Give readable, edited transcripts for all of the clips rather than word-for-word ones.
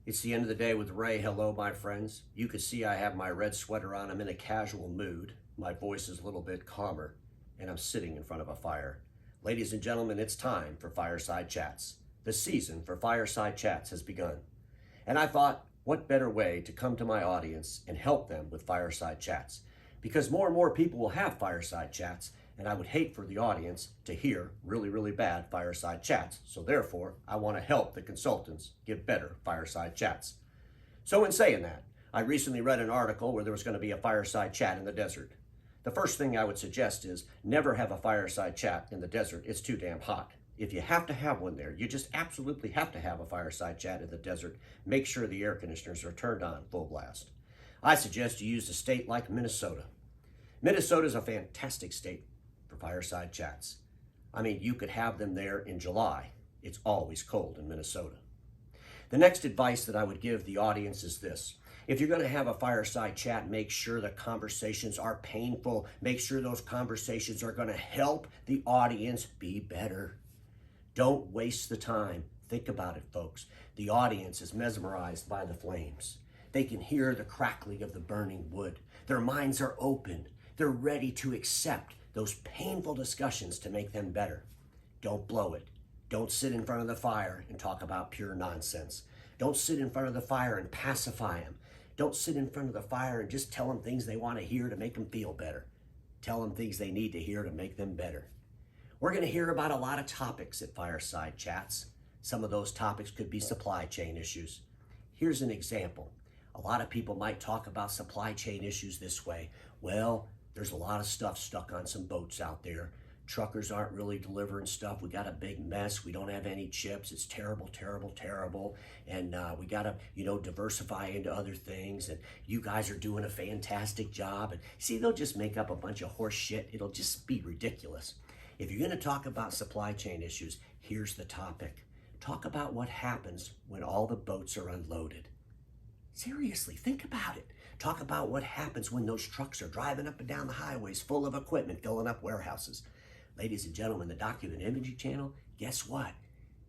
It's the end of the day with Ray. Hello, my friends. You can see I have my red sweater on. I'm in a casual mood. My voice is a little bit calmer, and I'm sitting in front of a fire. Ladies and gentlemen, it's time for Fireside Chats. The season for Fireside Chats has begun. And I thought, what better way to come to my audience and help them with Fireside Chats? Because more and more people will have Fireside Chats, and I would hate for the audience to hear really, really bad Fireside Chats. So therefore, I want to help the consultants give better Fireside Chats. So in saying that, I recently read an article where there was going to be a Fireside Chat in the desert. The first thing I would suggest is never have a Fireside Chat in the desert. It's too damn hot. If you have to have one there, you just absolutely have to have a Fireside Chat in the desert. Make sure the air conditioners are turned on full blast. I suggest you use a state like Minnesota. Minnesota is a fantastic state for Fireside Chats. I mean, you could have them there in July. It's always cold in Minnesota. The next advice that I would give the audience is this. If you're going to have a Fireside Chat, make sure the conversations are painful. Make sure those conversations are going to help the audience be better. Don't waste the time. Think about it, folks. The audience is mesmerized by the flames. They can hear the crackling of the burning wood. Their minds are open. They're ready to accept those painful discussions to make them better. Don't blow it. Don't sit in front of the fire and talk about pure nonsense. Don't sit in front of the fire and pacify them. Don't sit in front of the fire and just tell them things they want to hear to make them feel better. Tell them things they need to hear to make them better. We're going to hear about a lot of topics at Fireside Chats. Some of those topics could be supply chain issues. Here's an example. A lot of people might talk about supply chain issues this way. Well, there's a lot of stuff stuck on some boats out there. Truckers aren't really delivering stuff. We got a big mess. We don't have any chips. It's terrible, terrible, terrible. And we got to, diversify into other things. And you guys are doing a fantastic job. And see, they'll just make up a bunch of horse shit. It'll just be ridiculous. If you're going to talk about supply chain issues, here's the topic. Talk about what happens when all the boats are unloaded. Seriously, think about it. Talk about what happens when those trucks are driving up and down the highways full of equipment, filling up warehouses. Ladies and gentlemen, the Document Imaging Channel, guess what?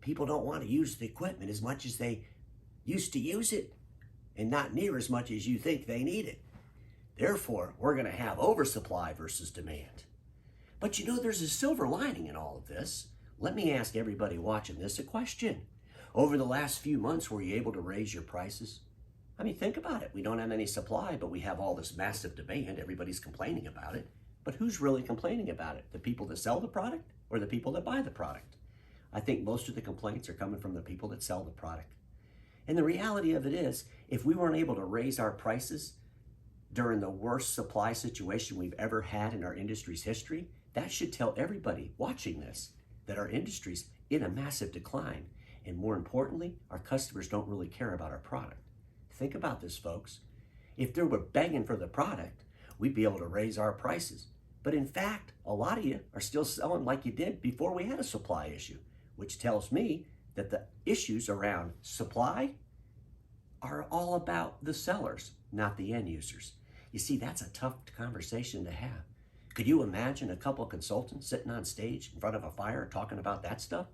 People don't want to use the equipment as much as they used to use it, and not near as much as you think they need it. Therefore, we're going to have oversupply versus demand. But there's a silver lining in all of this. Let me ask everybody watching this a question. Over the last few months, were you able to raise your prices? I mean, think about it. We don't have any supply, but we have all this massive demand. Everybody's complaining about it. But who's really complaining about it? The people that sell the product or the people that buy the product? I think most of the complaints are coming from the people that sell the product. And the reality of it is, if we weren't able to raise our prices during the worst supply situation we've ever had in our industry's history, that should tell everybody watching this that our industry's in a massive decline. And more importantly, our customers don't really care about our product. Think about this, folks. If they were begging for the product, we'd be able to raise our prices. But in fact, a lot of you are still selling like you did before we had a supply issue, which tells me that the issues around supply are all about the sellers, not the end users. You see, that's a tough conversation to have. Could you imagine a couple of consultants sitting on stage in front of a fire talking about that stuff?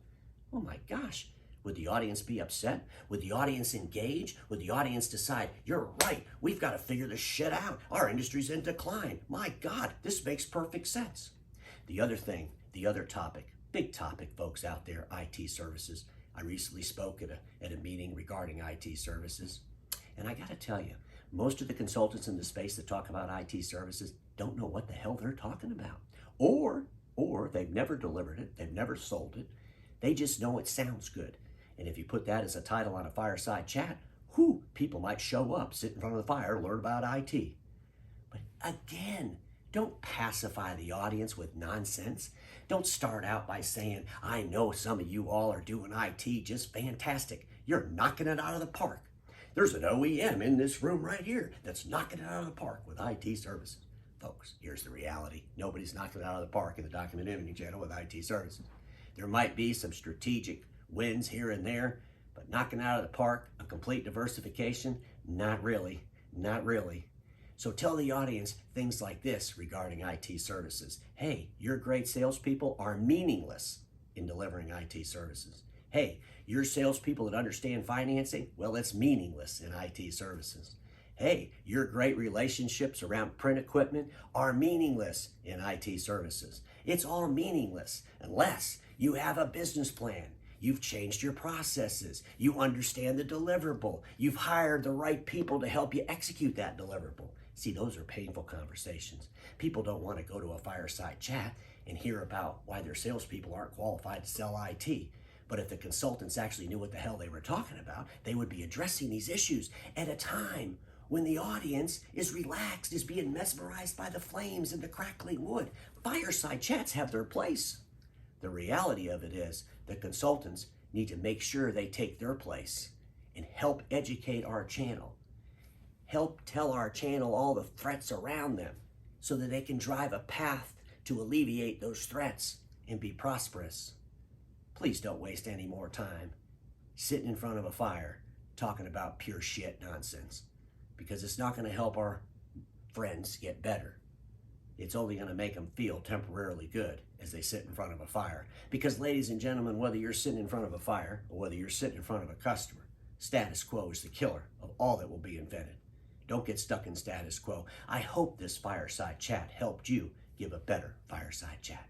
Oh my gosh. Would the audience be upset? Would the audience engage? Would the audience decide, you're right, we've got to figure this shit out. Our industry's in decline. My God, this makes perfect sense. The other thing, the other topic, big topic, folks out there, IT services. I recently spoke at a meeting regarding IT services. And I got to tell you, most of the consultants in the space that talk about IT services don't know what the hell they're talking about. Or they've never delivered it, they've never sold it. They just know it sounds good. And if you put that as a title on a Fireside Chat, people might show up, sit in front of the fire, learn about IT. But again, don't pacify the audience with nonsense. Don't start out by saying, I know some of you all are doing IT just fantastic. You're knocking it out of the park. There's an OEM in this room right here that's knocking it out of the park with IT services. Folks, here's the reality. Nobody's knocking it out of the park in the Document Imaging Channel with IT services. There might be some strategic wins here and there, but knocking out of the park, a complete diversification, not really, not really. So tell the audience things like this regarding IT services. Hey, your great salespeople are meaningless in delivering IT services. Hey, your salespeople that understand financing, well, it's meaningless in IT services. Hey, your great relationships around print equipment are meaningless in IT services. It's all meaningless unless you have a business plan. You've changed your processes. You understand the deliverable. You've hired the right people to help you execute that deliverable. See, those are painful conversations. People don't want to go to a fireside chat and hear about why their salespeople aren't qualified to sell IT. But if the consultants actually knew what the hell they were talking about, they would be addressing these issues at a time when the audience is relaxed, is being mesmerized by the flames and the crackling wood. Fireside chats have their place. The reality of it is the consultants need to make sure they take their place and help educate our channel. Help tell our channel all the threats around them so that they can drive a path to alleviate those threats and be prosperous. Please don't waste any more time sitting in front of a fire talking about pure shit nonsense, because it's not going to help our friends get better. It's only going to make them feel temporarily good as they sit in front of a fire. Because, ladies and gentlemen, whether you're sitting in front of a fire or whether you're sitting in front of a customer, status quo is the killer of all that will be invented. Don't get stuck in status quo. I hope this fireside chat helped you give a better fireside chat.